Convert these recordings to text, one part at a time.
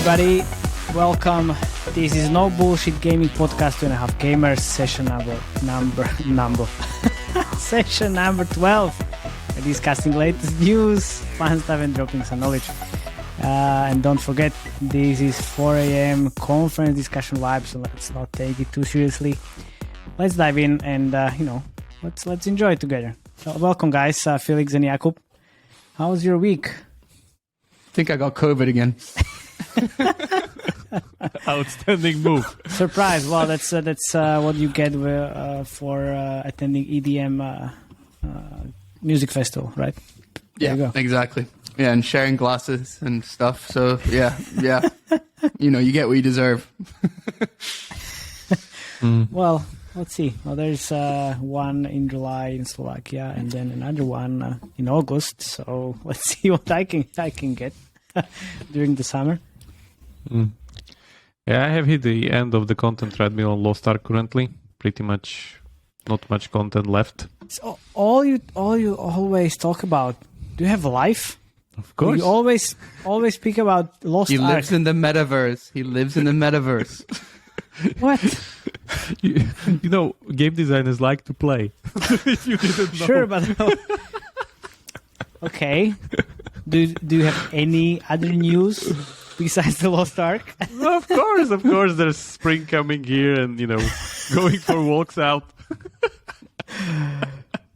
everybody. Welcome. This is No Bullshit Gaming Podcast 2.5 Gamers session number session number 12. We're discussing latest news, fun stuff, and dropping some knowledge. And don't forget, this is 4 a.m. conference discussion vibe, so let's not take it too seriously. Let's dive in and let's enjoy it together. So welcome, guys. Felix and Jakub. How was your week? I think I got COVID again. Outstanding move. Surprise. Well, that's what you get for attending EDM music festival, right? There Yeah, exactly. Yeah, and sharing glasses and stuff. So, yeah. You get what you deserve. Well, let's see. Well, there's one in July in Slovakia and then another one in August. So let's see what I can get during the summer. Yeah, I have hit the end of the content treadmill on Lost Ark currently. Pretty much not much content left. So all you always talk about, do you have a life? Of course. You always speak about Lost Ark. He lives in the metaverse. What? You know, game designers like to play. If you didn't know. Sure, but okay. Do you have any other news besides the Lost Ark? Of course. There's spring coming here, and going for walks out.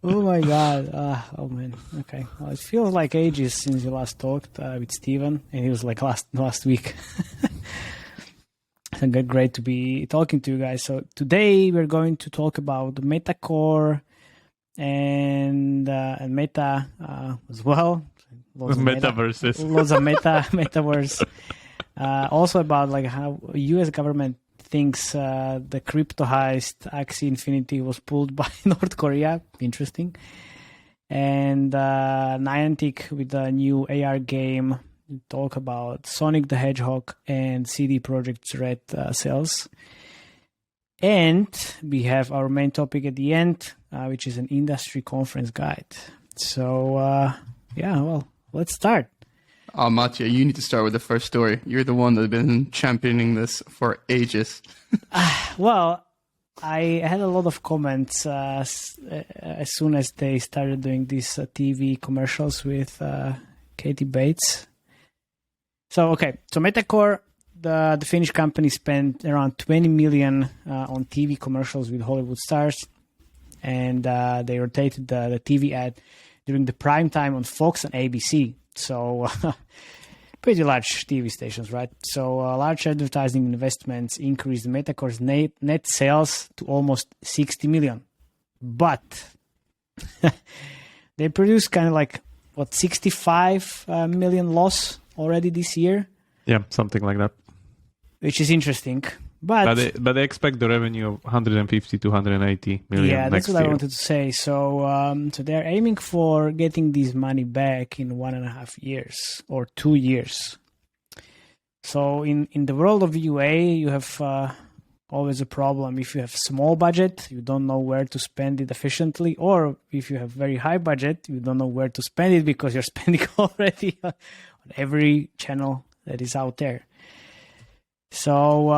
Oh my God! Oh man. Okay. Well, it feels like ages since you last talked with Steven, and it was like last week. And great to be talking to you guys. So today we're going to talk about Metacore and Meta as well. Metaverses. Lots of metaverse. Also about like how U.S. government thinks the crypto-heist Axie Infinity was pulled by North Korea. Interesting. And Niantic with a new AR game. We talk about Sonic the Hedgehog and CD Projekt Red sales. And we have our main topic at the end, which is an industry conference guide. So, let's start. Oh, Matej, you need to start with the first story. You're the one that's been championing this for ages. Well, I had a lot of comments as soon as they started doing these TV commercials with Katie Bates. So Metacore, the Finnish company, spent around 20 million on TV commercials with Hollywood stars, and they rotated the TV ad during the prime time on Fox and ABC. So pretty large TV stations, right? So large advertising investments increased Metacore's net sales to almost 60 million. But they produced kind of like, 65 million loss already this year. Yeah, something like that. Which is interesting. But they expect the revenue of 150 to 180 million. Yeah, that's next what year. I wanted to say. So they're aiming for getting this money back in 1.5 years or 2 years. So in the world of UA, you have always a problem. If you have small budget, you don't know where to spend it efficiently. Or if you have very high budget, you don't know where to spend it because you're spending already on every channel that is out there. So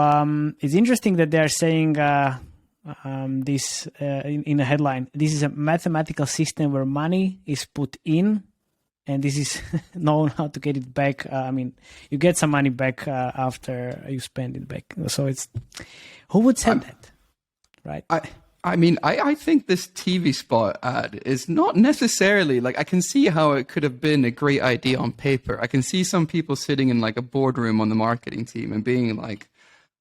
it's interesting that they're saying this in a headline. This is a mathematical system where money is put in, and this is known how to get it back. You get some money back after you spend it back. So it's who would say that, right? I think this TV spot ad is not necessarily I can see how it could have been a great idea on paper. I can see some people sitting in a boardroom on the marketing team and being like,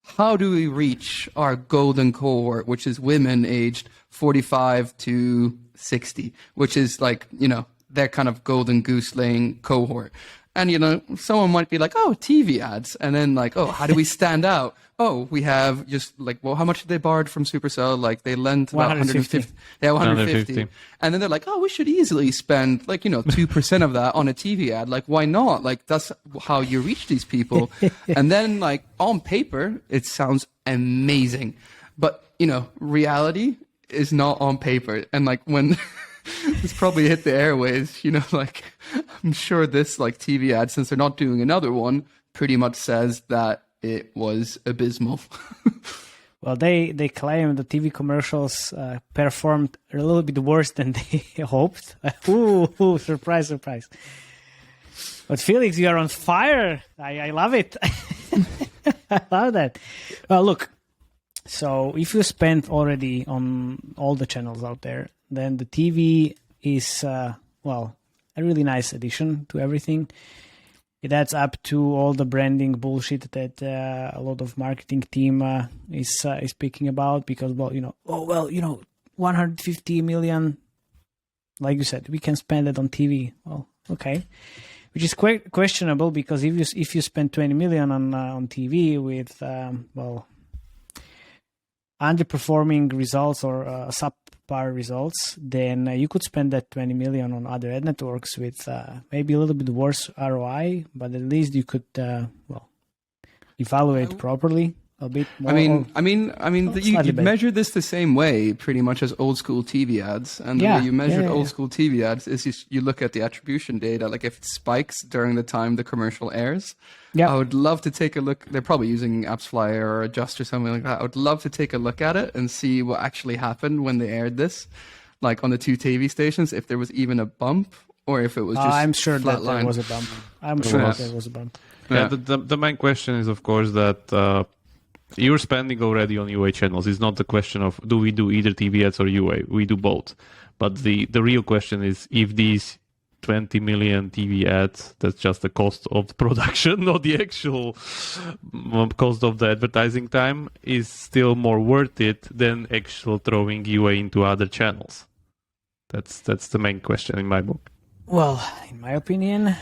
how do we reach our golden cohort, which is women aged 45 to 60, which is their kind of golden goose laying cohort. And, someone might be like, oh, TV ads. And then how do we stand out? Oh, we have just how much did they borrowed from Supercell? They lent about 150. Yeah, 150. And then they're like, oh, we should easily spend 2% of that on a TV ad. Why not? That's how you reach these people. And then on paper, it sounds amazing. But, reality is not on paper. And when it's probably hit the airways, I'm sure this TV ad, since they're not doing another one, pretty much says that it was abysmal. Well, they claim the TV commercials performed a little bit worse than they hoped. Ooh, surprise, surprise. But Felix, you are on fire. I love it. I love that. Well, look, so if you spend already on all the channels out there, then the TV is, a really nice addition to everything. It adds up to all the branding bullshit that a lot of marketing team is speaking about because, 150 million, like you said, we can spend it on TV. Well, okay, which is quite questionable because if you spend 20 million on TV with underperforming results or subpar results, then you could spend that 20 million on other ad networks with maybe a little bit worse ROI, but at least you could evaluate properly a bit more. You measure this the same way pretty much as old school TV ads, and the way you measured old school TV ads is you look at the attribution data, like if it spikes during the time the commercial airs. I would love to take a look. They're probably using AppsFlyer or Adjust or something like that. I would love to take a look at it and see what actually happened when they aired this, like on the two TV stations, if there was even a bump or if it was just I'm sure that line. there was a bump. I'm sure that there was a bump. Yeah, the main question is, of course, that you're spending already on UA channels. It's not the question of do we do either TV ads or UA. We do both. But the real question is if these 20 million TV ads, that's just the cost of the production, not the actual cost of the advertising time, is still more worth it than actual throwing UA into other channels. That's the main question in my book. Well, in my opinion,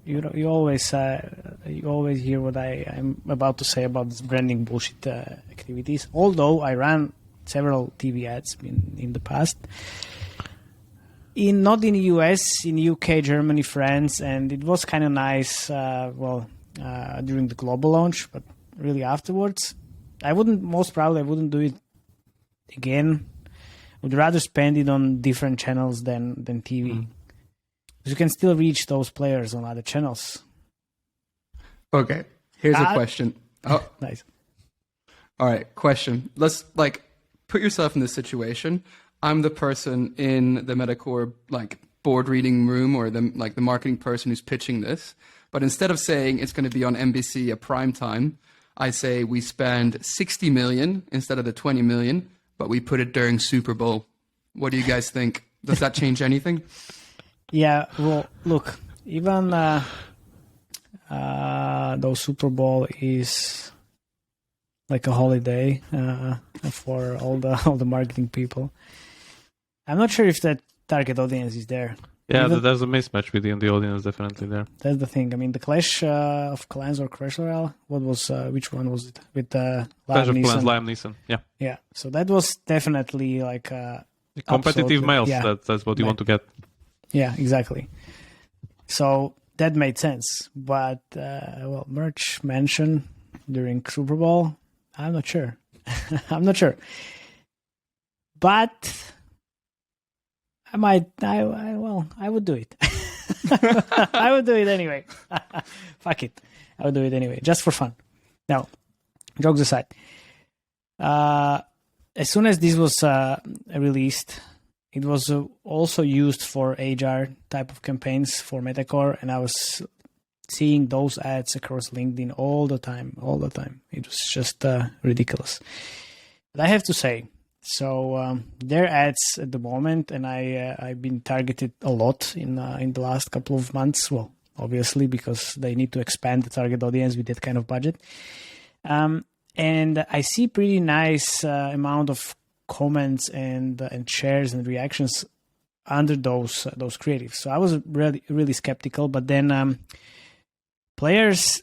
you always hear what I'm about to say about this branding bullshit activities. Although I ran several TV ads in the past. Not in the US, in UK, Germany, France, and it was kind of nice, during the global launch, but really afterwards. Most probably I wouldn't do it again. Would rather spend it on different channels than TV. Because you can still reach those players on other channels. Okay, here's a question. Oh, nice. All right, question. Let's put yourself in this situation. I'm the person in the Metacore board reading room or the marketing person who's pitching this. But instead of saying it's going to be on NBC at prime time, I say we spend 60 million instead of the 20 million, but we put it during Super Bowl. What do you guys think? Does that change anything? Yeah, well, look, even though Super Bowl is like a holiday for all the marketing people, I'm not sure if that target audience is there. Yeah, there's a mismatch within the audience, definitely there. That's the thing. I mean, the Clash of Clans or Clash Royale, which one was it? With Clash of Clans, Liam Neeson, yeah. Yeah, so that was definitely like a... competitive males, that's what you want to get. Yeah, exactly. So that made sense. But, merch mentioned during Super Bowl, I'm not sure. I'm not sure. But... I would do it. I would do it anyway. Fuck it. I would do it anyway, just for fun. Now, jokes aside. As soon as this was released, it was also used for HR type of campaigns for Metacore, and I was seeing those ads across LinkedIn all the time. It was just ridiculous. But I have to say, so their ads at the moment, and I've been targeted a lot in the last couple of months. Well, obviously because they need to expand the target audience with that kind of budget. And I see pretty nice amount of comments and shares and reactions under those creatives. So I was really skeptical, but then players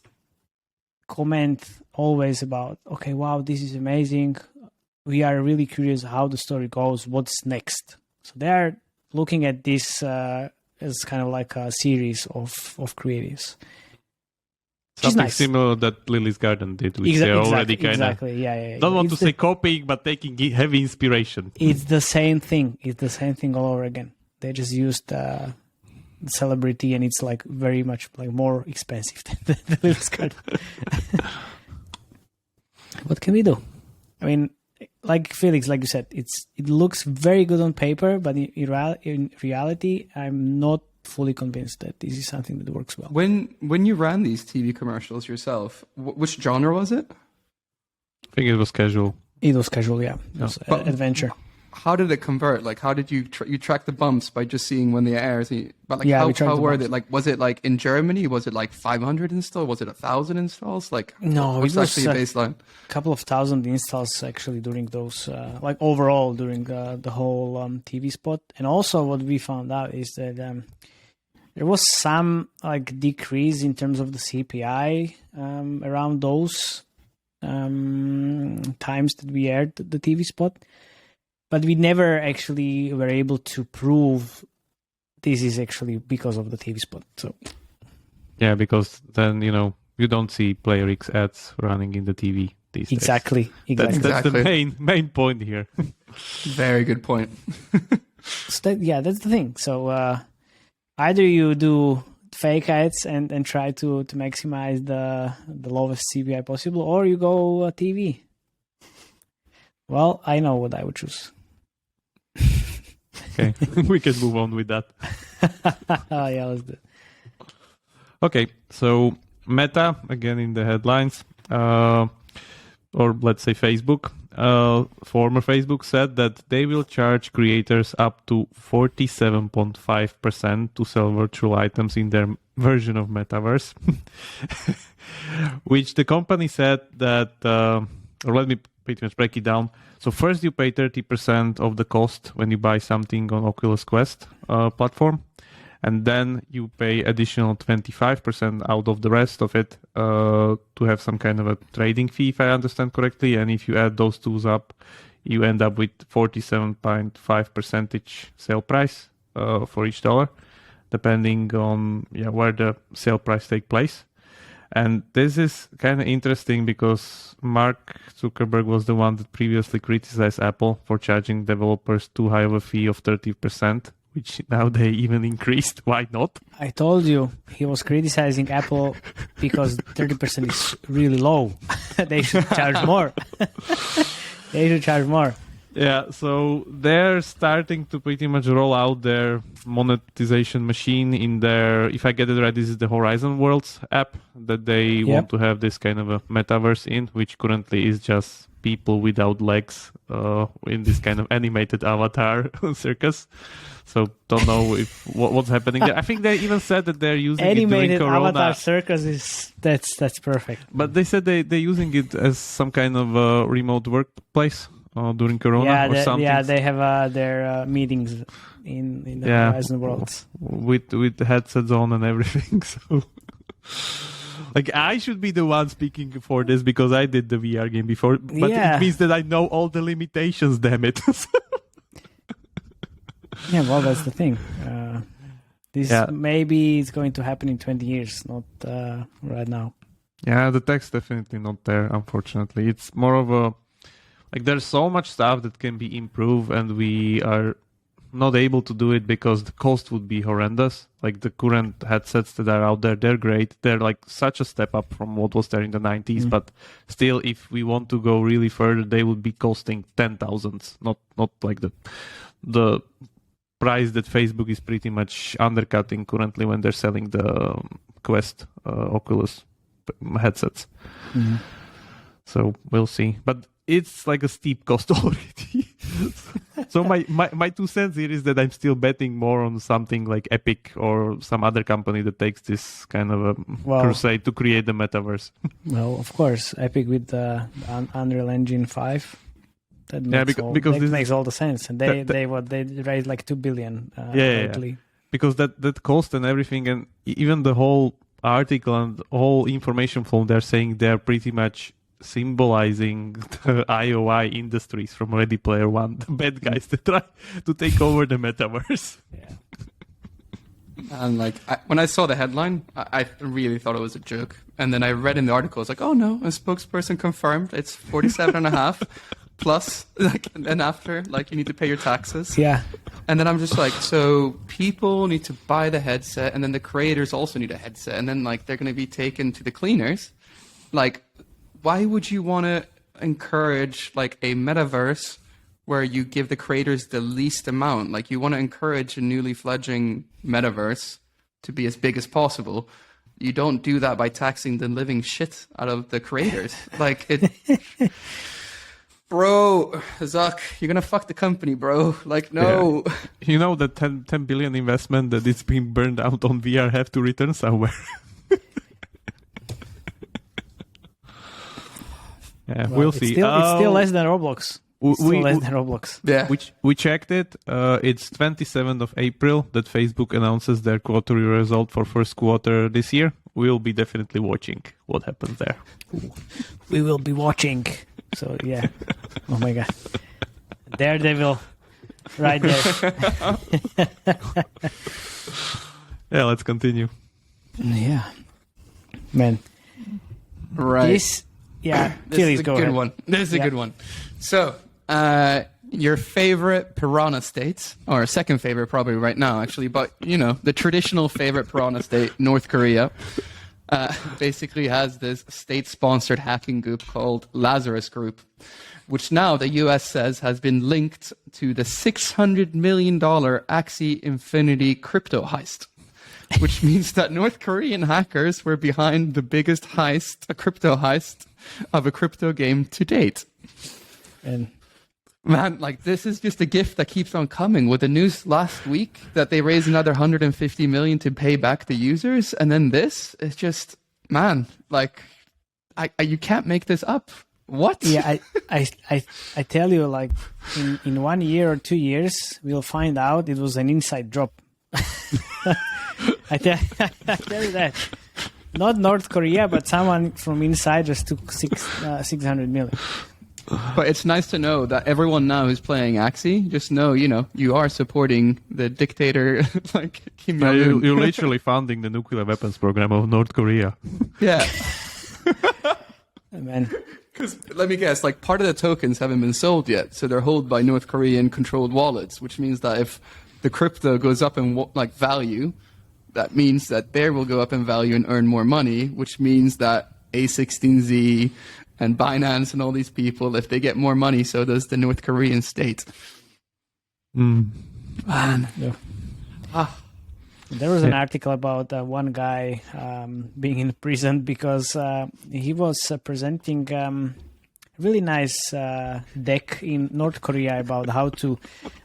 comment always about, okay, wow, this is amazing. We are really curious how the story goes. What's next? So they are looking at this as kind of like a series of creatives. Something nice. Similar that Lily's Garden did, which they're already kind of... Exactly, yeah. Don't want to say copying, but taking heavy inspiration. It's the same thing. It's the same thing all over again. They just used celebrity, and it's like very much like more expensive than the Felix card. What can we do? I mean, like Felix, like you said, it looks very good on paper, but in reality, I'm not fully convinced that this is something that works well. When you ran these TV commercials yourself, which genre was it? I think it was casual. It was casual, yeah. It was adventure. How did it convert? Like, how did you track the bumps by just seeing when they aired? But like, Yeah, how were they? Like, was it like in Germany? Was it like 500 installs? Was it 1,000 installs? Like, No, what's it was actually a baseline? a couple of thousand installs actually during those, like overall during the whole TV spot. And also what we found out is that there was some like decrease in terms of the CPI around those times that we aired the TV spot. But we never actually were able to prove this is actually because of the TV spot. So Yeah, because then, you don't see Player X ads running in the TV these days. exactly. That's the main point here. Very good point. So that's the thing. So either you do fake ads and try to maximize the lowest CPI possible, or you go TV. Well, I know what I would choose. Okay, we can move on with that. Yeah, let's do it. Okay, so Meta, again in the headlines, or let's say Facebook, former Facebook said that they will charge creators up to 47.5% to sell virtual items in their version of Metaverse, which the company said that, or let me pretty much break it down. So first you pay 30% of the cost when you buy something on Oculus Quest platform, and then you pay additional 25% out of the rest of it to have some kind of a trading fee, if I understand correctly. And if you add those two up, you end up with 47.5% sale price for each dollar, depending on where the sale price takes place. And this is kind of interesting because Mark Zuckerberg was the one that previously criticized Apple for charging developers too high of a fee of 30%, which now they even increased. Why not? I told you he was criticizing Apple because 30% is really low. They should charge more. They should charge more. Yeah, so they're starting to pretty much roll out their monetization machine in their, if I get it right, this is the Horizon Worlds app that they want to have this kind of a metaverse in, which currently is just people without legs in this kind of animated avatar circus. So don't know if what's happening there. I think they even said that they're using animated it during Corona. avatar circus is that's perfect. But they said they're using it as some kind of remote workplace. During Corona or something. Yeah, they have their meetings in the Horizon Worlds. With headsets on and everything. So, like, I should be the one speaking for this because I did the VR game before. But it means that I know all the limitations, damn it. Yeah, well, that's the thing. Maybe it's going to happen in 20 years, not right now. Yeah, the tech's definitely not there, unfortunately. It's more of a... Like, there's so much stuff that can be improved, and we are not able to do it because the cost would be horrendous. Like, the current headsets that are out there, they're great. They're, like, such a step up from what was there in the 90s. But still, if we want to go really further, they would be costing 10,000s, not like the price that Facebook is pretty much undercutting currently when they're selling the Quest Oculus headsets. Mm-hmm. So we'll see. But it's like a steep cost already. So my 2 cents here is that I'm still betting more on something like Epic or some other company that takes this kind of a crusade to create the metaverse. Well, of course, Epic with the Unreal Engine 5. That makes all the sense. And they raised like $2 billion lately. Because that cost and everything, and even the whole article and whole information flow, they're saying they're pretty much symbolizing the IOI industries from Ready Player One, the bad guys that try to take over the metaverse. Yeah. And like when I saw the headline, I really thought it was a joke. And then I read in the article, it's like, oh no, a spokesperson confirmed it's 47.5. plus, like, and then after, like, you need to pay your taxes. Yeah. And then I'm just like, so people need to buy the headset, and then the creators also need a headset, and then, like, they're going to be taken to the cleaners. Like, why would you want to encourage, like, a metaverse where you give the creators the least amount? Like, you want to encourage a newly fledgling metaverse to be as big as possible. You don't do that by taxing the living shit out of the creators. Like, it... Bro, Zuck, you're going to fuck the company, bro. Like, no. Yeah. You know that 10 billion investment that is being burned out on VR have to return somewhere. Yeah, Well, we'll see. It's still less than Roblox. Less than Roblox. Yeah. We checked it. It's 27th of April that Facebook announces their quarterly result for first quarter this year. We'll be definitely watching what happens there. We will be watching. So, yeah. Oh, my God. Daredevil. Right there. Yeah, let's continue. Yeah. Man. Right. This is a good one. This is a good one. So, your favorite piranha state, or second favorite probably right now, actually, but, you know, the traditional favorite piranha state, North Korea, basically has this state-sponsored hacking group called Lazarus Group, which now the US says has been linked to the $600 million Axie Infinity crypto heist, which means that North Korean hackers were behind the biggest heist, a crypto heist, of a crypto game to date. And man, like, this is just a gift that keeps on coming. With the news last week that they raised another 150 million to pay back the users, and then this, it's just, man, like, you can't make this up. What? Yeah, I tell you, like, in 1 year or 2 years, we'll find out it was an inside job. I tell you that. Not North Korea, but someone from inside just took 600 million. But it's nice to know that everyone now who's playing Axie, just know, you know, you are supporting the dictator, like Kim Jong-un. You're literally funding the nuclear weapons program of North Korea. Yeah. Man. Because, let me guess, like, part of the tokens haven't been sold yet, so they're held by North Korean-controlled wallets, which means that if the crypto goes up in, like, value, that means that they will go up in value and earn more money, which means that A16Z and Binance and all these people, if they get more money, so does the North Korean state. Man. Yeah. There was an article about one guy being in prison because he was presenting a really nice deck in North Korea about how to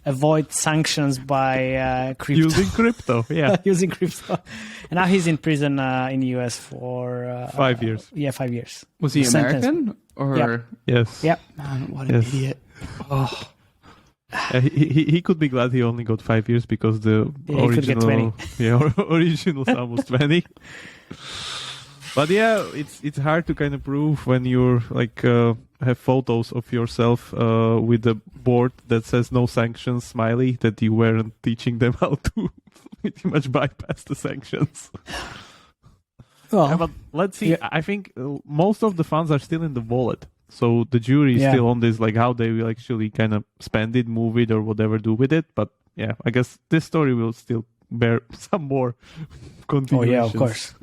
avoid sanctions by crypto. Using crypto, yeah. Using crypto. And now he's in prison in the US for 5 years. 5 years. Was he American? Or Yeah. Yes. Yeah. Man, what an idiot. Oh. He could be glad he only got 5 years because the he could get 20. Original sum was 20. But yeah, it's hard to kind of prove when you're like have photos of yourself with the board that says no sanctions smiley that you weren't teaching them how to pretty much bypass the sanctions. Well, Yeah, but let's see. Yeah. I think most of the funds are still in the wallet. So the jury is Yeah. still on this, like how they will actually kind of spend it, move it, or whatever do with it. But yeah, I guess this story will still bear some more Oh continuations. yeah, of course.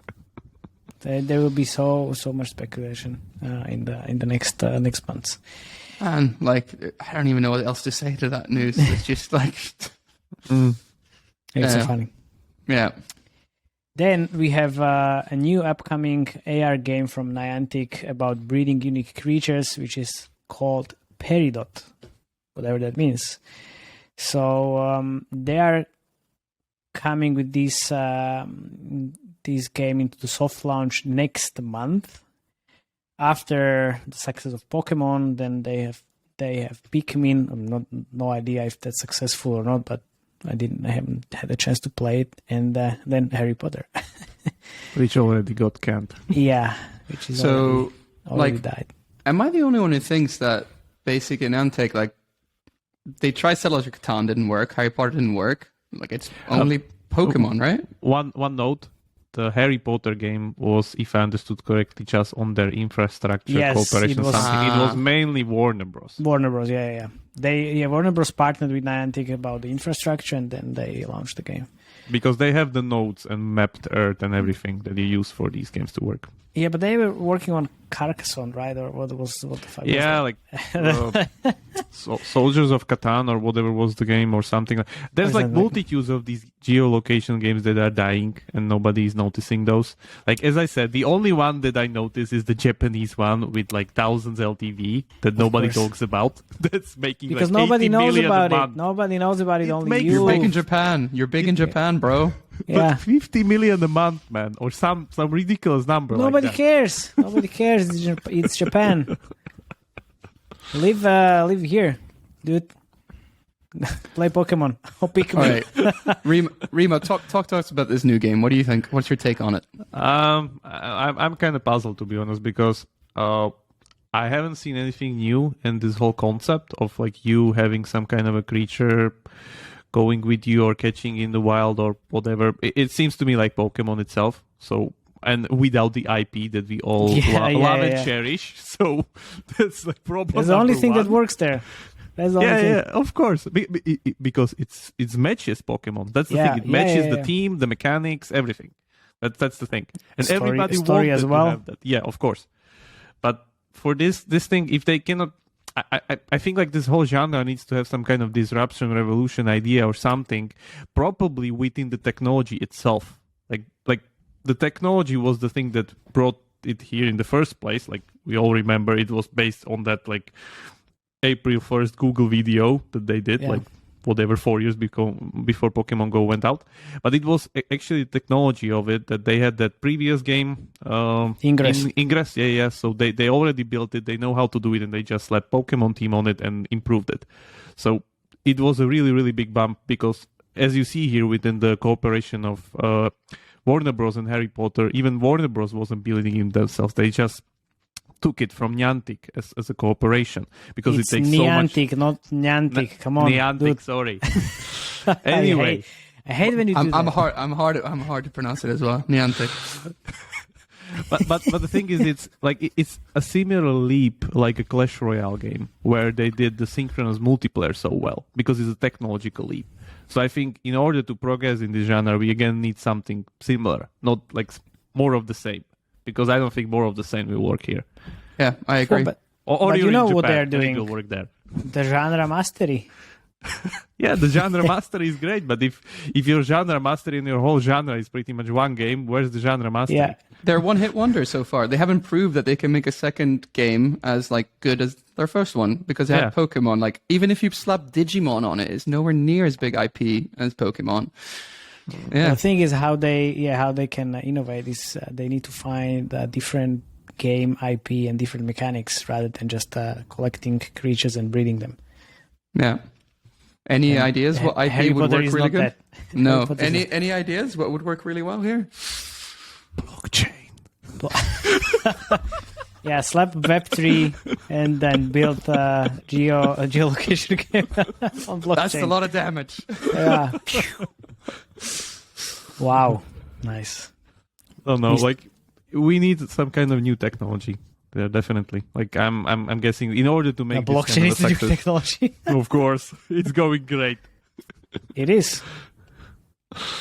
There will be so much speculation in the next months. And, like, I don't even know what else to say to that news. It's just like... It's so Yeah. funny. Yeah. Then we have a new upcoming AR game from Niantic about breeding unique creatures, which is called Peridot, whatever that means. So they are coming with this game into the soft launch next month. After the success of Pokemon, then they have Pikmin. No idea if that's successful or not, but I haven't had a chance to play it, and then Harry Potter, Which already got canned. yeah, which is So, already like, died. am I the only one who thinks that basically Niantic, like, they tried Settlers of Catan, didn't work, Harry Potter didn't work, like, it's only Pokemon, right? One note. the Harry Potter game was, if I understood correctly, just on their infrastructure cooperation. It was, It was mainly Warner Bros. Warner Bros. Yeah. Warner Bros. Partnered with Niantic about the infrastructure, and then they launched the game. Because they have the nodes and mapped Earth and everything that you use for these games to work. Yeah, but they were working on Carcassonne, right? Or what the fuck? Yeah, was like Soldiers of Catan or whatever was the game or something. There's like multitudes of these geolocation games that are dying and nobody is noticing those. Like, as I said, the only one that I notice is the Japanese one with like thousands LTV that nobody talks about. That's making because like nobody knows about it. Month. Nobody knows about it. Only you. You're big in Japan. You're big in Japan, bro. Yeah. But 50 million a month, man, or some ridiculous number. Nobody like that. cares. Nobody cares. It's Japan. Live here, dude. Play Pokemon. Or Pikmin. All right, Remo, talk to us about this new game. What do you think? What's your take on it? I'm kind of puzzled, to be honest, because I haven't seen anything new in this whole concept of like you having some kind of a creature going with you or catching in the wild or whatever. It seems to me like Pokemon itself. So, and without the IP that we all love and cherish. So that's like problem. That's the only thing that works there. That's the only thing. Yeah, of course. Because it matches Pokemon. That's the thing. It matches the team, the mechanics, everything. That's the thing. And everybody story wanted as well. to have that. Yeah, of course. But for this thing, if they cannot, I think like this whole genre needs to have some kind of disruption, revolution idea or something, probably within the technology itself. Like the technology was the thing that brought it here in the first place. Like we all remember, it was based on that like April 1st Google video that they did, like whatever 4 years before Pokemon Go went out. But it was actually the technology of it that they had that previous game, Ingress. Yeah. So they already built it. They know how to do it, and they just slapped Pokemon team on it and improved it. So it was a really, really big bump because, as you see here within the cooperation of Warner Bros. And Harry Potter, even Warner Bros. Wasn't building it themselves. They just took it from Niantic as a cooperation because it takes Niantic, so much. not Niantic. Come on, Niantic. dude. Sorry. Anyway, I hate when you do that. I'm hard to pronounce it as well. Niantic. but the thing is, it's a similar leap like a Clash Royale game where they did the synchronous multiplayer so well because it's a technological leap. So I think in order to progress in this genre, we again need something similar, not like more of the same. Because I don't think more of the same will work here. Yeah, I agree. But you know what they're Japan, doing? it will work there. The genre mastery. Yeah, the genre mastery is great, but if your genre mastery and your whole genre is pretty much one game, where's the genre mastery? Yeah. They're one-hit wonders so far. They haven't proved that they can make a second game as like good as their first one because they had Pokemon. Like even if you slap Digimon on it, it's nowhere near as big IP as Pokemon. Yeah. The thing is how they can innovate is they need to find a different game IP and different mechanics rather than just collecting creatures and breeding them. Yeah. Any ideas what IP Harry would Potter work is really not good? that. No. Any ideas what would work really well here? Blockchain. Yeah, slap Web3 and then build a geolocation game on blockchain. That's a lot of damage. Yeah. Wow. Nice. I don't know, like we need some kind of new technology. Yeah, definitely. Like I'm guessing in order to make blockchain this kind of is new technology. Of course, it's going great. It is.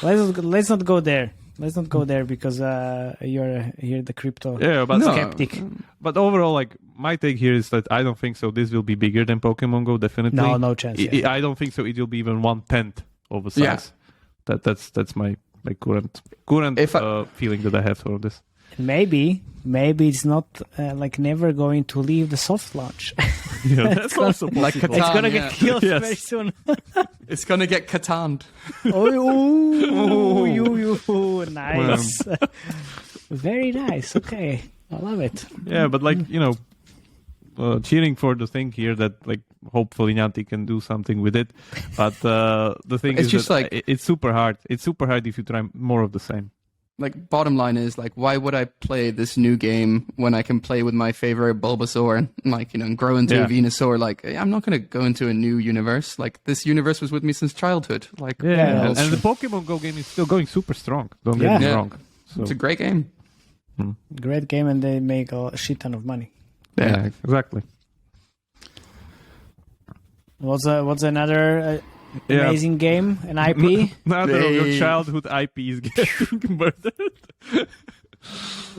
Let's not go there. Let's not go there because you're the crypto skeptic. But overall, like my take here is that I don't think so. This will be bigger than Pokemon Go. Definitely, no chance. I don't think so. It will be even 1/10 of the size. Yeah. That's my current feeling that I have for this. Maybe it's not like never going to leave the soft launch. Yeah, that's also possible. Like Catan, it's gonna get killed very soon. It's gonna get Cataned. Oh, nice. Very nice. Okay, I love it. Yeah, but like cheering for the thing here that like hopefully Niantic can do something with it. But the thing is just that it's super hard. It's super hard if you try more of the same. Like bottom line is like, why would I play this new game when I can play with my favorite Bulbasaur and like and grow into a Venusaur? Like I'm not gonna go into a new universe. Like this universe was with me since childhood. Like and the Pokemon Go game is still going super strong. Don't get me wrong. So, It's a great game. Great game, and they make a shit ton of money. yeah, exactly. What's another amazing game? An IP? Another of your childhood IP is getting murdered.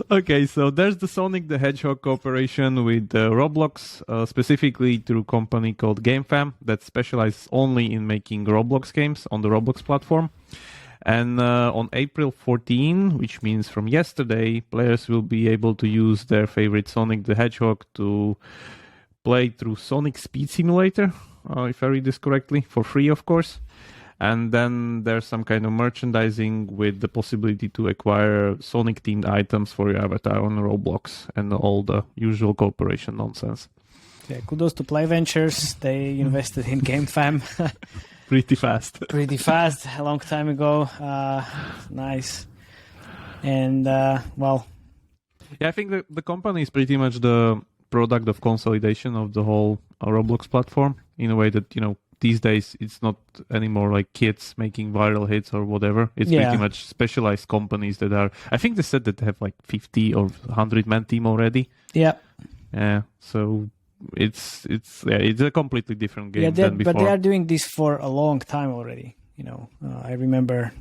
Okay, so there's the Sonic the Hedgehog cooperation with Roblox, specifically through a company called GameFam that specializes only in making Roblox games on the Roblox platform. And on April 14, which means from yesterday, players will be able to use their favorite Sonic the Hedgehog to play through Sonic Speed Simulator, if I read this correctly, for free, of course. And then there's some kind of merchandising with the possibility to acquire Sonic-themed items for your avatar on Roblox and all the usual cooperation nonsense. Yeah, kudos to Play Ventures. They invested in GameFam. Pretty fast. Pretty fast, a long time ago. Nice. And, well... Yeah, I think the company is pretty much the product of consolidation of the whole Roblox platform in a way that, these days it's not anymore like kids making viral hits or whatever. It's pretty much specialized companies that are... I think they said that they have like 50 or 100-man team already. Yeah. Yeah, so... It's a completely different game than before. But they are doing this for a long time already. I remember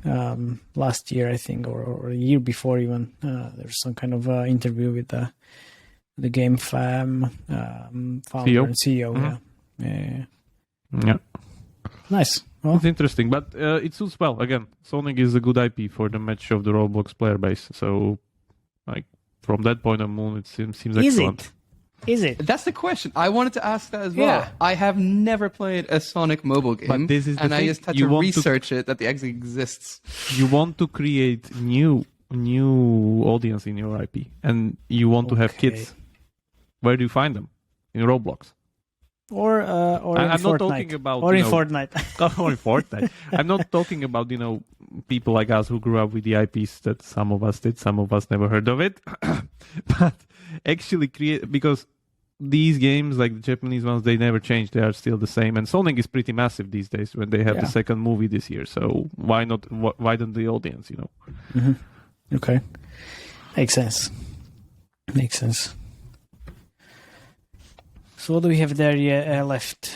last year, I think, or a year before even, there was some kind of interview with the GameFam founder and CEO. Mm-hmm. Yeah. Nice. Well, it's interesting, but it suits well. Again, Sonic is a good IP for the match of the Roblox player base. So, like from that point on, it seems excellent. Is it? That's the question. I wanted to ask that as well. Yeah. I have never played a Sonic mobile game, but this is the and thing. I just had to research it that it actually exists. You want to create new audience in your IP, and you want to have kids. Where do you find them? In Roblox. Or in I'm Fortnite. Not talking about, or in Fortnite. Or in Fortnite. I'm not talking about, people like us who grew up with the IPs that some of us did, some of us never heard of it. But actually because these games, like the Japanese ones, they never change. They are still the same. And Sonic is pretty massive these days when they have the second movie this year. So why not widen the audience, Mm-hmm. Okay. Makes sense. So what do we have there left?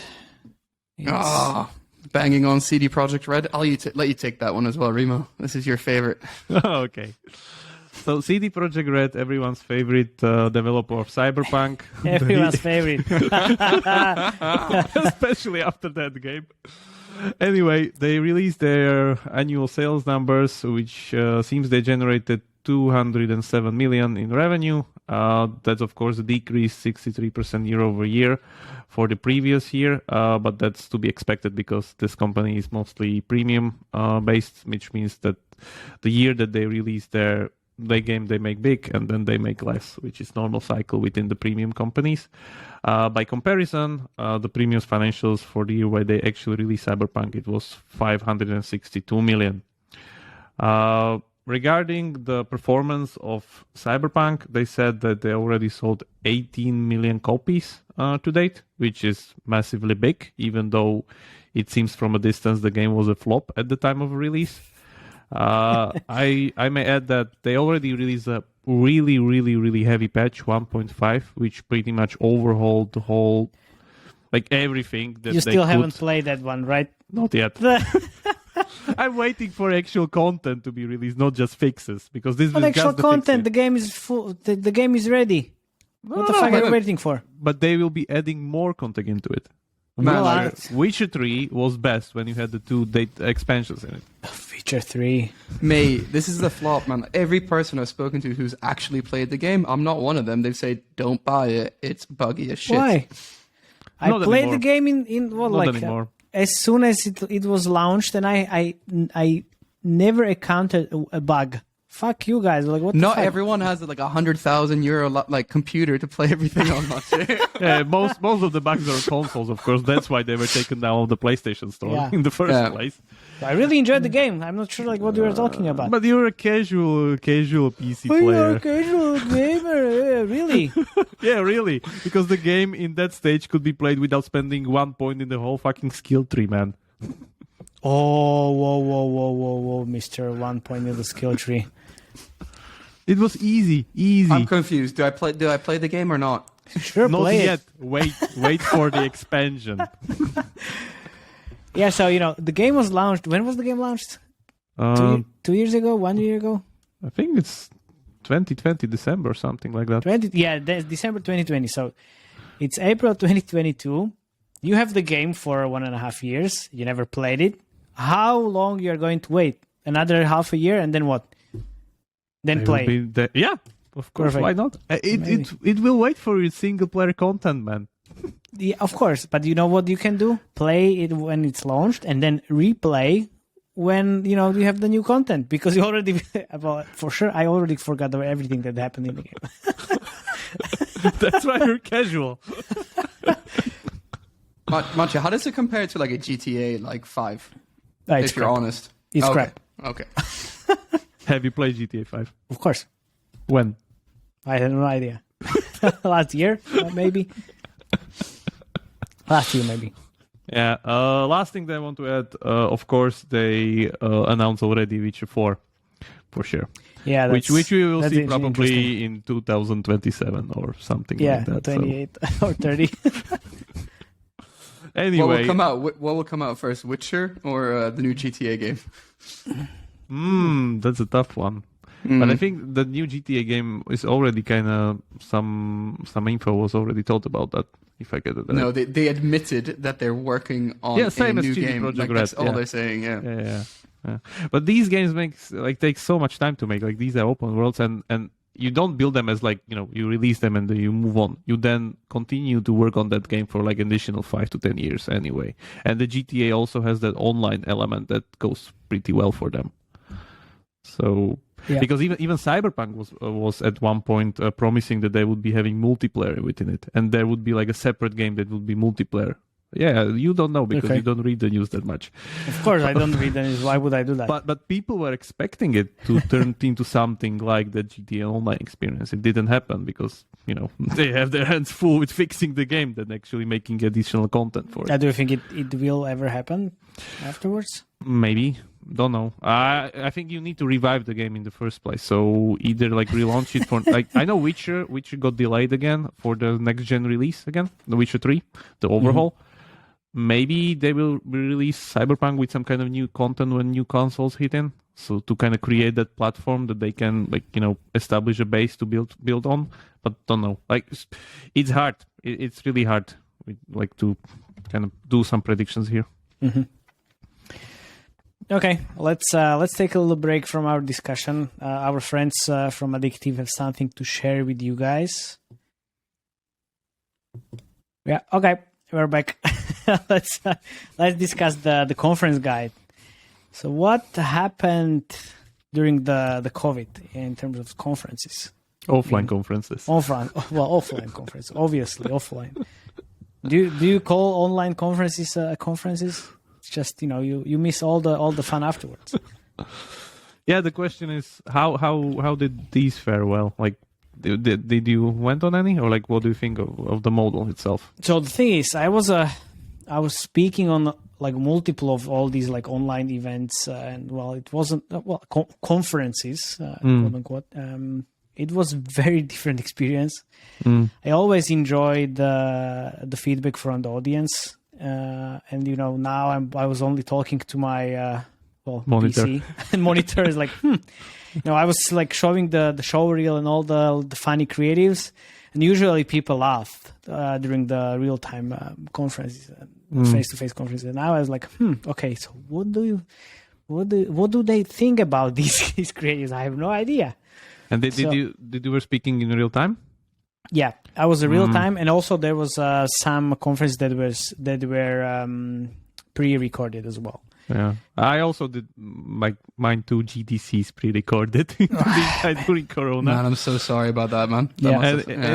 Banging on CD Projekt Red. I'll let you take that one as well, Remo. This is your favorite. Okay. So CD Projekt Red, everyone's favorite developer of Cyberpunk. Everyone's favorite. Especially after that game. Anyway, they released their annual sales numbers, which seems they generated 207 million in revenue. That's of course a decrease 63% year over year for the previous year, but that's to be expected because this company is mostly premium based, which means that the year that they release their game they make big and then they make less, which is normal cycle within the premium companies. By comparison, the premium financials for the year where they actually released Cyberpunk, it was 562 million. Regarding the performance of Cyberpunk, they said that they already sold 18 million copies to date, which is massively big, even though it seems from a distance the game was a flop at the time of release. I may add that they already released a really, really, really heavy patch, 1.5, which pretty much overhauled the whole, like everything that you still haven't played that one, right? Not yet. I'm waiting for actual content to be released, not just fixes, because this is actual just the content. fixes. The game is full. The game is ready. What the fuck are you waiting for? But they will be adding more content into it. Witcher 3 was best when you had the 2 expansions in it. Witcher 3. Mate, this is the flop, man. Every person I've spoken to who's actually played the game, I'm not one of them. They say, don't buy it. It's buggy as shit. Why? I Not played anymore. the game in what, Not like anymore. As soon as it was launched, and I never encountered a bug. Fuck you guys! Like what? Not the fuck? everyone has like €100,000 like computer to play everything on. Yeah, most of the bugs are consoles, of course. That's why they were taken down of the PlayStation Store in the first place. I really enjoyed the game. I'm not sure like what you were talking about. But you're a casual PC player. You're a casual gamer, really? Yeah, really. Because the game in that stage could be played without spending 1 point in the whole fucking skill tree, man. Oh, whoa, Mr. 1 point in the skill tree. It was easy. I'm confused. Do I play the game or not? Sure, Not play yet. it. Wait for the expansion. Yeah, so the game was launched. When was the game launched? 2 years ago? 1 year ago? I think it's 2020 December or something like that. That's December 2020. So it's April 2022. You have the game for 1.5 years. You never played it. How long you are going to wait? Another half a year, and then what? Then play. Yeah, of course. Perfect. Why not? It will wait for your single player content, man. Yeah, of course. But you know what you can do? Play it when it's launched, and then replay when you have the new content, because you already for sure I already forgot about everything that happened in the game. That's why you're casual. Matej, how does it compare to like a GTA 5? It's if you're honest. It's crap. Okay. Have you played GTA 5? Of course. When? I have no idea. Last year, maybe. Last year, maybe. Yeah. Last thing that I want to add, of course, they announced already Witcher 4, for sure. Yeah, which we will see probably in 2027 or something like that. 28 or 30. Anyway, what will come out first, Witcher or the new GTA game? That's a tough one. But I think the new GTA game is already kind of some info was already told about that. If I get it right. No, they admitted that they're working on a new game. Projekt Red. That's all they're saying. Yeah. But these games take so much time to make. Like these are open worlds, and you don't build them as you release them and then you move on. You then continue to work on that game for like additional 5 to 10 years anyway. And the GTA also has that online element that goes pretty well for them. So because even Cyberpunk was at one point promising that they would be having multiplayer within it, and there would be like a separate game that would be multiplayer. Yeah, you don't know because you don't read the news that much. Of course, I don't read the news. Why would I do that? But people were expecting it to turn into something like the GTA Online experience. It didn't happen because they have their hands full with fixing the game than actually making additional content for it. Do you think it will ever happen afterwards? Maybe. Don't know. I think you need to revive the game in the first place. So either relaunch it for I know Witcher got delayed again for the next gen release again, the Witcher 3, the overhaul. Maybe they will release Cyberpunk with some kind of new content when new consoles hit in. So to kind of create that platform that they can establish a base to build on. But don't know. It's hard. It's really hard. To kind of do some predictions here. Mm-hmm. Okay, let's take a little break from our discussion. Our friends from Addictive have something to share with you guys. Yeah, okay, we're back. let's discuss the conference guide. So, what happened during the COVID in terms of conferences? Offline conferences. Offline conferences, obviously offline. Do you call online conferences conferences? Just you miss all the fun afterwards. Yeah, the question is how did these fare well? Did you went on any, or what do you think of the model itself? So the thing is, I was speaking on multiple of all these online events, and it wasn't conferences, quote unquote. It was very different experience. I always enjoyed the feedback from the audience. And now I was only talking to my monitor. PC and monitor is I was showing the show reel and all the funny creatives, and usually people laugh during the real time conferences, face-to-face conferences. And now I was okay, so what do they think about these creatives? I have no idea. And did you were speaking in real time? Yeah, I was in real time, and also there was some conferences that were pre-recorded as well. Yeah, I also did mine 2 GDCs pre-recorded during Corona. Man, I'm so sorry about that, man.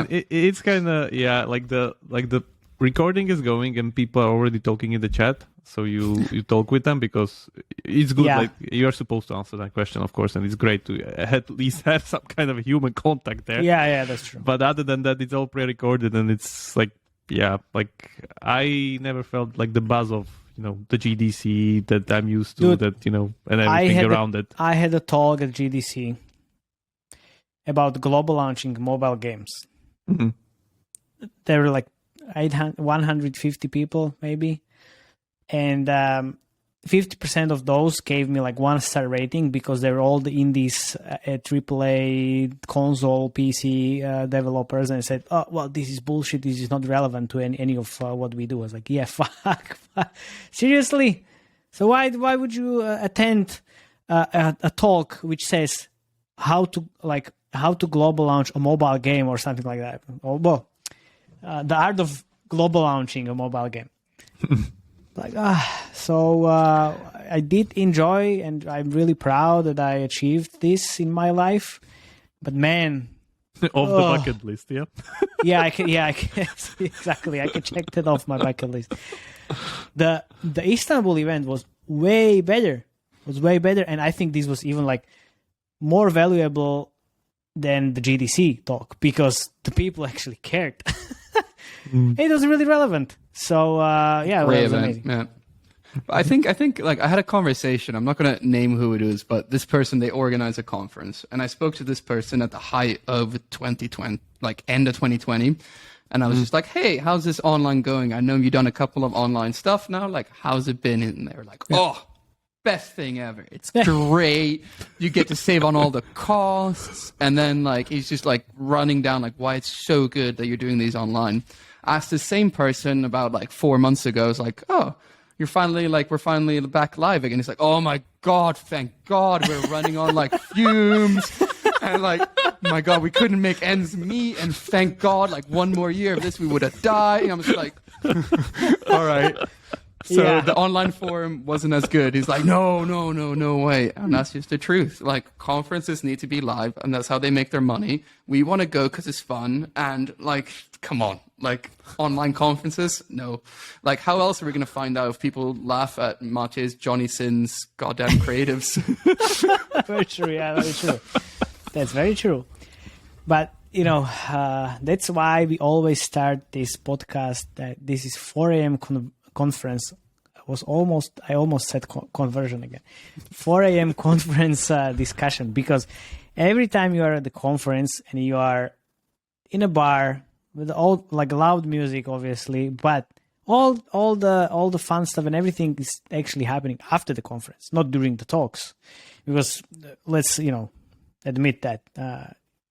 It's kind of the recording is going and people are already talking in the chat. So you talk with them because it's good. Yeah. You're supposed to answer that question, of course, and it's great to at least have some kind of human contact there. Yeah, that's true. But other than that, it's all pre-recorded, and it's I never felt the buzz of the GDC that I'm used to. Dude, and everything around it. I had a talk at GDC. about global launching mobile games. Mm-hmm. There were like 150 people maybe, and 50% of those gave me like 1-star rating because they were all the indies, AAA console PC developers, and I said, oh well, this is bullshit, this is not relevant to any of what we do. I was like, yeah, fuck. Seriously? So why would you attend a talk which says how to global launch a mobile game or something like that? Or, well, the art of global launching a mobile game. So I did enjoy, and I'm really proud that I achieved this in my life. But man, off the bucket list, yeah. I can exactly. I can check that off my bucket list. The Istanbul event was way better. And I think this was even like more valuable than the GDC talk because the people actually cared. It was really relevant. So it was amazing. Yeah. I think like I had a conversation. I'm not going to name who it is, but this person, they organized a conference, and I spoke to this person at the height of 2020, like end of 2020. And I was just like, hey, how's this online going? I know you've done a couple of online stuff now. Like, how's it been? And they were like, oh, best thing ever. It's great. You get to save on all the costs. And then like, he's just like running down like why it's so good that you're doing these online. Asked the same person about like 4 months ago. I was like, oh, we're finally back live again. He's like, oh my God, thank God we're running on like fumes. And like, my God, we couldn't make ends meet. And thank God, like one more year of this, we would have died. And I was like, all right. So the online forum wasn't as good. He's like, no way. And that's just the truth. Like conferences need to be live, and that's how they make their money. We want to go because it's fun. And like, come on, like online conferences? No. Like how else are we going to find out if people laugh at Matej's Johnny Sins goddamn creatives? Very true. Yeah, very true. That's very true. But, you know, that's why we always start this podcast that this is 4 a.m. conference. I almost said conversion again. 4 a.m. conference discussion, because every time you are at the conference and you are in a bar with all like loud music, obviously, but all the fun stuff and everything is actually happening after the conference, not during the talks, because let's admit that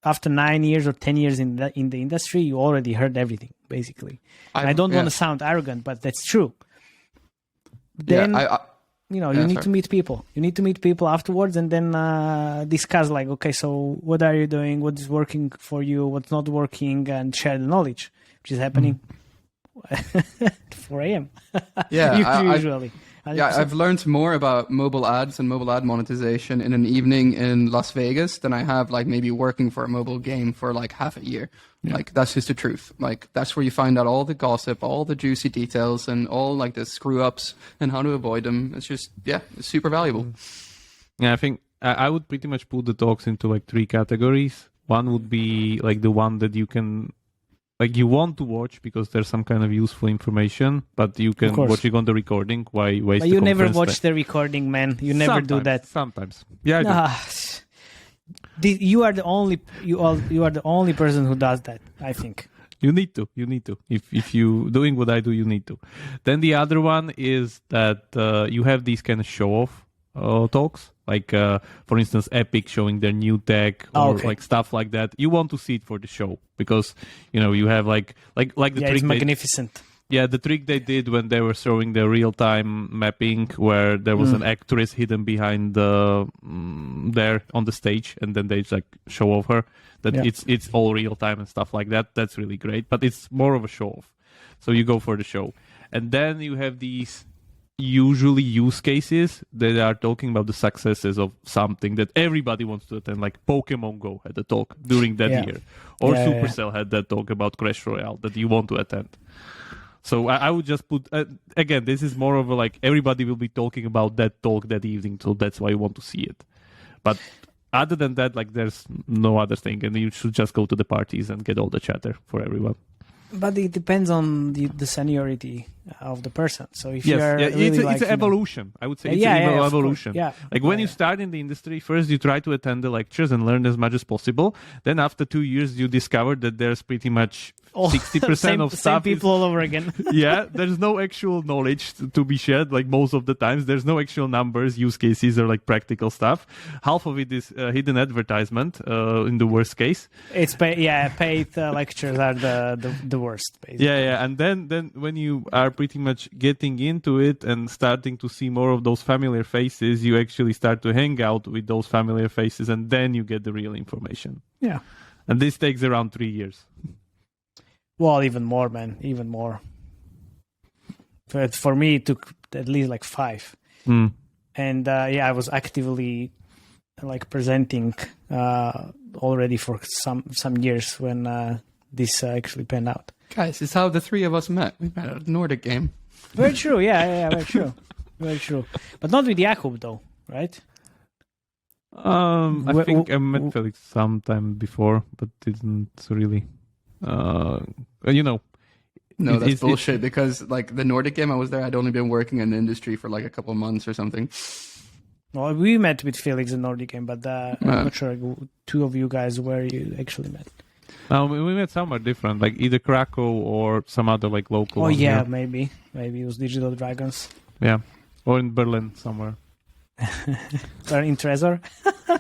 after 9 years or 10 years in the industry, you already heard everything basically. I don't want to sound arrogant, but that's true. Then you need to meet people. You need to meet people afterwards and then discuss like, okay, so what are you doing? What is working for you? What's not working? And share the knowledge, which is happening at 4 a.m. Yeah, usually. I've learned more about mobile ads and mobile ad monetization in an evening in Las Vegas than I have like maybe working for a mobile game for like half a year. Yeah. Like that's just the truth. Like that's where you find out all the gossip, all the juicy details, and all like the screw ups and how to avoid them. It's just it's super valuable. Yeah, I think I would pretty much put the talks into like 3 categories. One would be like the one that you can. Like you want to watch because there's some kind of useful information, but you can watch it on the recording. Why waste? But you never watch the recording, man. You never do that. Sometimes, yeah. I do. You are the only person who does that. I think you need to. If you doing what I do, you need to. Then the other one is that you have these kind of show off talks. Like, for instance, Epic showing their new tech or like stuff like that. You want to see it for the show because, you have like the trick. It's magnificent. The trick they did when they were showing the real-time mapping where there was an actress hidden behind there on the stage, and then they like show off her that it's all real-time and stuff like that. That's really great, but it's more of a show-off. So you go for the show. And then you have these usually use cases that are talking about the successes of something that everybody wants to attend, like Pokemon Go had a talk during that year, or Supercell had that talk about Clash Royale that you want to attend. So I would just put again, this is more of a like everybody will be talking about that talk that evening, so that's why you want to see it. But other than that, like there's no other thing, and you should just go to the parties and get all the chatter for everyone. But it depends on the seniority. of the person. So if Yes, you're yeah, really it's like, an evolution. I would say it's yeah, an of evolution. course, yeah. Like when Yeah, you start in the industry, first you try to attend the lectures and learn as much as possible. Then after 2 years, you discover that there's pretty much 60% of stuff. Same people all over again. Yeah, there's no actual knowledge to be shared. Like most of the times, there's no actual numbers, use cases, or like practical stuff. Half of it is hidden advertisement in the worst case. It's paid lectures are the worst. Basically. Yeah. And then when you are pretty much getting into it and starting to see more of those familiar faces, you actually start to hang out with those familiar faces, and then you get the real information. Yeah. And this takes around 3 years. Well, even more, man. Even more. But for me, it took at least like 5. And I was actively like presenting already for some years when this actually panned out. Guys, it's how the three of us met. We met at a Nordic game. Very true. Yeah, very true. Very true. But not with Jakub, though, right? I think I met Felix sometime before, but didn't really. No, that's bullshit, because like the Nordic game I was there, I'd only been working in the industry for like a couple of months or something. Well, we met with Felix in Nordic game, but I'm not sure two of you guys where you actually met. We met somewhere different, like either Krakow or some other like local. Oh yeah, here. maybe it was Digital Dragons. Yeah, or in Berlin somewhere. Or in Trezor.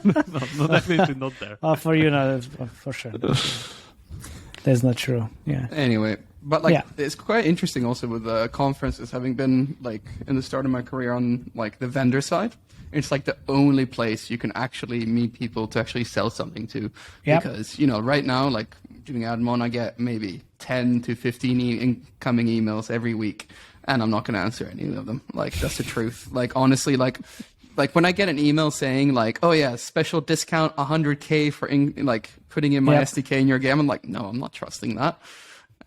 no, definitely not there. Oh, for you, no, for sure. That's not true. Yeah. Anyway, but it's quite interesting also with the conferences, having been like in the start of my career on like the vendor side. It's like the only place you can actually meet people to actually sell something to. Yep. Because, right now, like doing Admon, I get maybe 10 to 15 incoming emails every week, and I'm not going to answer any of them. Like, that's the truth. Like, honestly, like when I get an email saying like, oh yeah, special discount 100K for putting in my SDK in your game, I'm like, no, I'm not trusting that.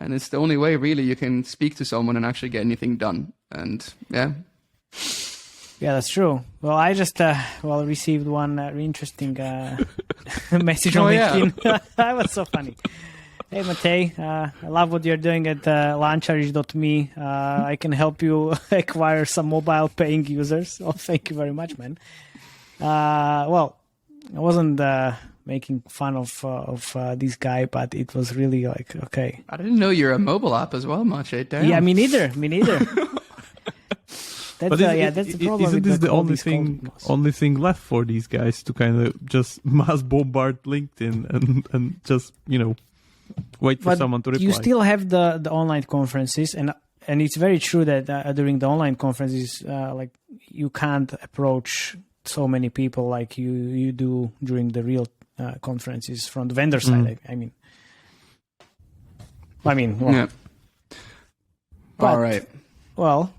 And it's the only way really you can speak to someone and actually get anything done. And yeah. Yeah, that's true. Well, I just received one interesting message on LinkedIn. Yeah. That was so funny. Hey, Matej, I love what you're doing at Lančarič.me. I can help you acquire some mobile paying users. Oh, thank you very much, man. Well, I wasn't making fun of this guy, but it was really like, okay. I didn't know you're a mobile app as well, Matej. Damn. Yeah, me neither. That's the problem. Isn't this the only thing left for these guys to kind of just mass bombard LinkedIn and just wait for someone to reply? You still have the online conferences, and it's very true that during the online conferences, like you can't approach so many people like you do during the real conferences from the vendor side. I mean, well, yeah. All right. Well,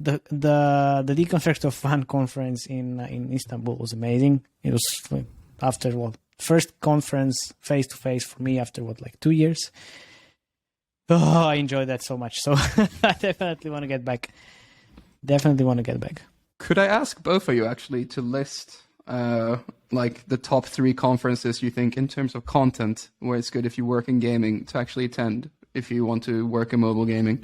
the Deconstruct of Fun conference in Istanbul was amazing. It was after first conference face to face for me after 2 years. Oh, I enjoyed that so much. So I definitely want to get back. Could I ask both of you actually to list like the top 3 conferences you think in terms of content where it's good if you work in gaming to actually attend if you want to work in mobile gaming?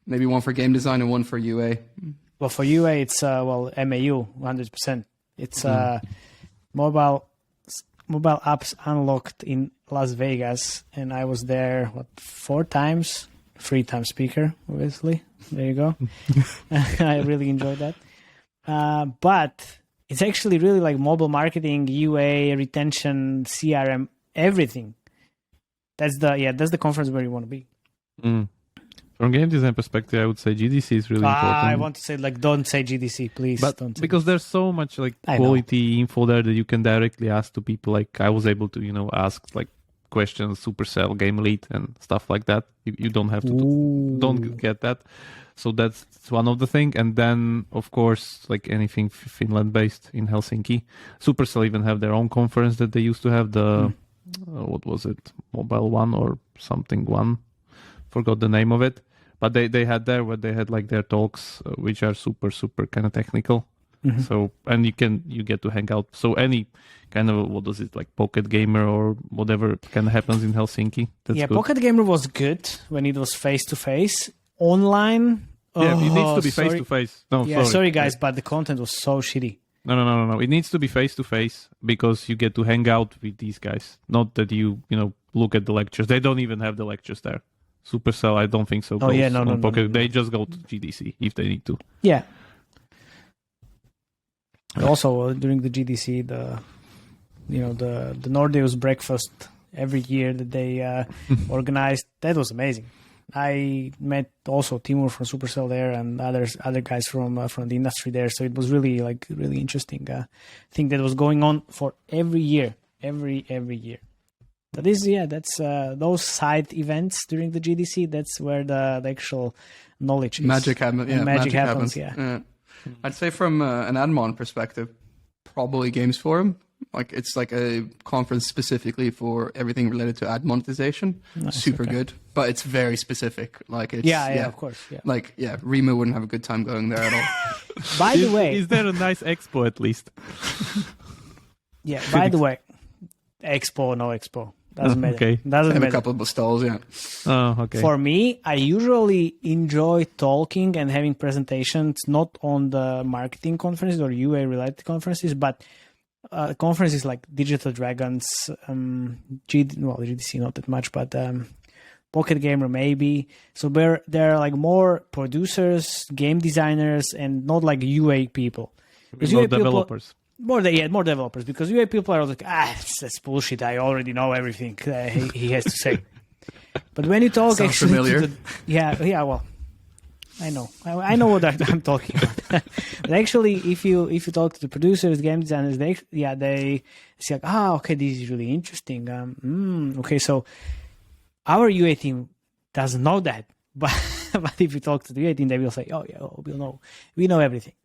Maybe one for game design and one for UA. Well, for UA, it's MAU 100%. It's mobile apps unlocked in Las Vegas, and I was there 4 times, 3-time speaker, obviously. There you go. I really enjoyed that. But it's actually really like mobile marketing, UA, retention, CRM, everything. That's the conference where you want to be. From game design perspective, I would say GDC is really important. I want to say don't say GDC, please. But don't because there's so much quality info there that you can directly ask to people. Like I was able to ask like questions, Supercell, Game Elite, and stuff like that. You don't have to don't get that. So that's one of the things. And then of course like anything Finland based in Helsinki, Supercell even have their own conference that they used to have. The what was it, Mobile One or something one. Forgot the name of it, but they had there where they had like their talks, which are super kind of technical. So, and you get to hang out. So any kind of, what is it, like Pocket Gamer or whatever kind of happens in Helsinki. That's good. Pocket Gamer was good when it was face-to-face. Online... Yeah, it needs to be face-to-face. No, sorry guys, but the content was so shitty. No. It needs to be face-to-face because you get to hang out with these guys. Not that you look at the lectures. They don't even have the lectures there. Supercell, I don't think so. No. They just go to GDC if they need to. Yeah. Also, during the GDC, the Nordeus breakfast every year that they organized, that was amazing. I met also Timur from Supercell there and other guys from the industry there. So it was really interesting thing that was going on for every year, every year. But that's those side events during the GDC. That's where the actual knowledge is. Magic happens. Yeah. I'd say from an admon perspective, probably Games Forum. Like it's like a conference specifically for everything related to ad monetization. Nice, Super good, but it's very specific. Like it's of course. Yeah. Like Rima wouldn't have a good time going there at all. By the way, is there a nice expo at least? Yeah. By the way, expo, no expo. Doesn't matter. Okay. Doesn't matter. A couple of stalls, yeah. Oh, okay. For me, I usually enjoy talking and having presentations, not on the marketing conferences or UA related conferences, but conferences like Digital Dragons, GDC not that much, but Pocket Gamer maybe. So there are like more producers, game designers, and not like UA people. More developers. More developers, because UA people are like, that's bullshit. I already know everything he has to say. But when you talk, sounds actually, familiar. Well, I know what I'm talking about. But actually, if you talk to the producers, game designers, they say like, okay, this is really interesting. Okay, so our UA team doesn't know that, but if you talk to the UA team, they will say, we know everything.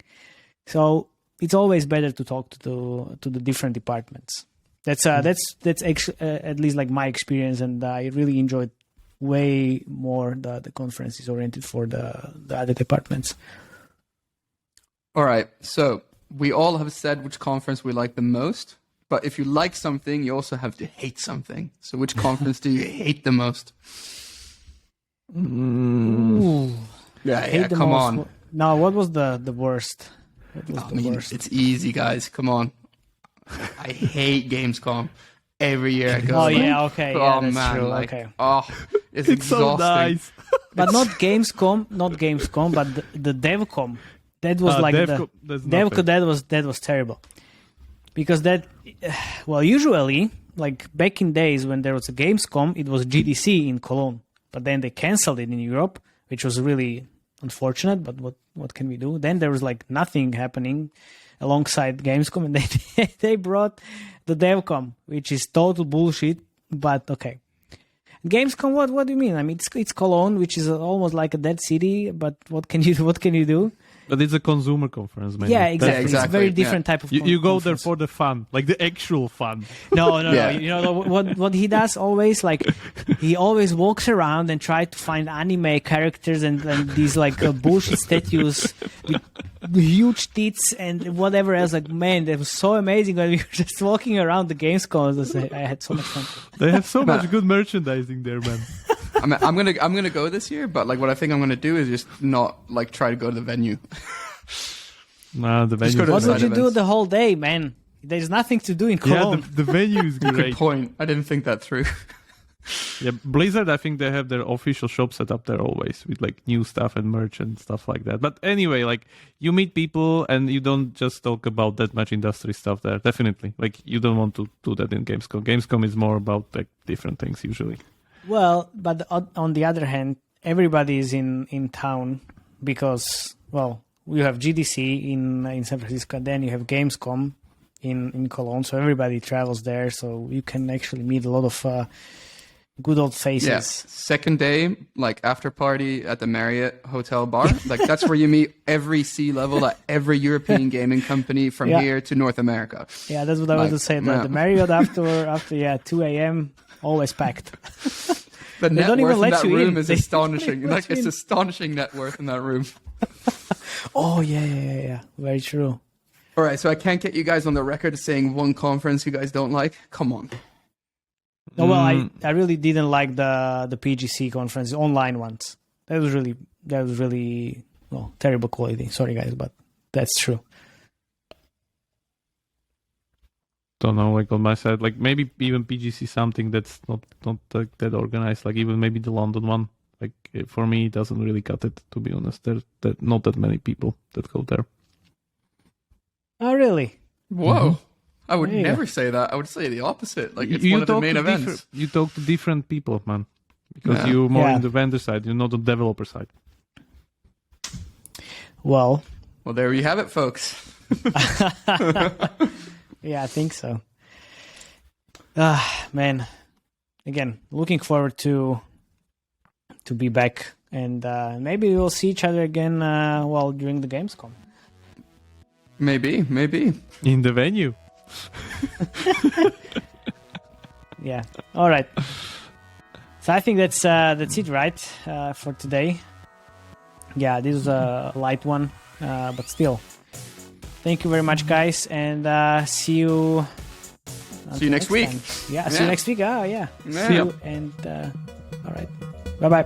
So it's always better to talk to the different departments. That's actually at least like my experience, and I really enjoyed way more the conference is oriented for the other departments. All right, so we all have said which conference we like the most, but if you like something, you also have to hate something. So which conference do you hate the most? Come on. No, what was the worst? Worst? It's easy, guys. Come on. I hate Gamescom. Every year I go. Okay. Oh, that's man, true. like, Okay. It's exhausting. So nice. But not Gamescom, but the DevCom. That was like DevCom. That was terrible. Because usually, like back in days when there was a Gamescom, it was GDC in Cologne. But then they canceled it in Europe, which was really unfortunate. But what can we do? Then there was like nothing happening alongside Gamescom, and they brought the DevCom, which is total bullshit. But okay, Gamescom. What do you mean? I mean, it's Cologne, which is almost like a dead city. But what can you do? But it's a consumer conference, man. Yeah, exactly. It's a very different type of. You go there for the fun, like the actual fun. No. You know what he does always? Like he always walks around and tries to find anime characters and these like bullshit statues with huge tits and whatever else. Like, man, that was so amazing when we were just walking around the Gamescom. I had so much fun. They have so much good merchandising there, man. I'm gonna go this year, but like what I think I'm gonna do is just not like try to go to the venue. No, the venue. What would you do the whole day, man? There's nothing to do in Cologne. Yeah, the venue is great. Good point. I didn't think that through. Yeah, Blizzard, I think they have their official shop set up there always with like new stuff and merch and stuff like that. But anyway, like you meet people and you don't just talk about that much industry stuff there. Definitely. Like you don't want to do that in Gamescom. Gamescom is more about like different things usually. Well, but on the other hand, everybody is in town because, well, you have GDC in San Francisco, then you have Gamescom in Cologne, so everybody travels there, so you can actually meet a lot of good old faces. Yeah. Second day, like after party at the Marriott Hotel Bar, like that's where you meet every C-level at every European gaming company from here to North America. Yeah, that's what I was to say. The Marriott after 2 a.m. always packed. The net worth in that room is They astonishing. Like it's astonishing net worth in that room. Oh yeah, very true. All right, so I can't get you guys on the record saying one conference you guys don't like. Come on. No, well, I really didn't like the PGC conference, the online ones. That was really well, terrible quality. Sorry guys, but that's true. Don't know, like on my side, like maybe even PGC something that's not like that organized, like even maybe the London one. Like for me, it doesn't really cut it, to be honest. There's not that many people that go there. Oh, really? Whoa. I would never say that. I would say the opposite. Like, it's one of the main events. You talk to different people, man. Because you're more in the vendor side. You're not the developer side. Well, there you have it, folks. Yeah, I think so. Man. Again, looking forward to be back. And maybe we'll see each other again during the Gamescom. Maybe. In the venue. Yeah. All right. So I think that's it, right, for today. Yeah, this is a light one, but still. Thank you very much, guys, and see you. See you next week. Yeah, see you next week. Oh, yeah. Yeah. See you. And all right. Bye-bye.